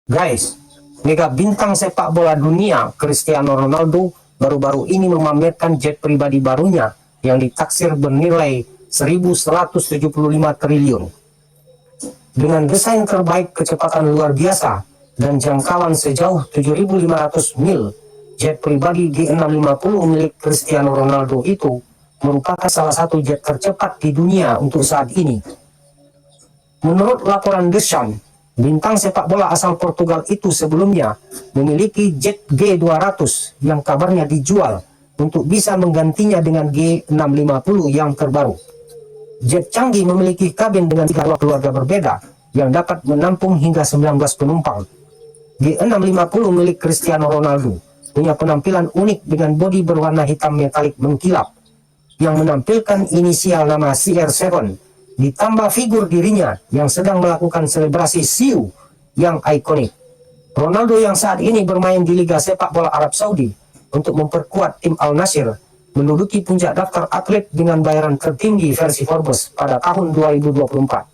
Guys, mega bintang sepak bola dunia Cristiano Ronaldo baru-baru ini memamerkan jet pribadi barunya yang ditaksir bernilai 1.175 triliun. Dengan desain terbaik, kecepatan luar biasa, dan jangkauan sejauh 7.500 mil, jet pribadi G650 milik Cristiano Ronaldo itu merupakan salah satu jet tercepat di dunia untuk saat ini. Menurut laporan The Sun, bintang sepak bola asal Portugal itu sebelumnya memiliki jet G200 yang kabarnya dijual untuk bisa menggantinya dengan G650 yang terbaru. Jet canggih memiliki kabin dengan 3 ruang keluarga berbeda yang dapat menampung hingga 19 penumpang. G650 milik Cristiano Ronaldo punya penampilan unik dengan bodi berwarna hitam metalik mengkilap yang menampilkan inisial nama CR7 ditambah figur dirinya yang sedang melakukan selebrasi siu yang ikonik. Ronaldo yang saat ini bermain di Liga Sepak Bola Arab Saudi untuk memperkuat tim Al Nassr menduduki puncak daftar atlet dengan bayaran tertinggi versi Forbes pada tahun 2024.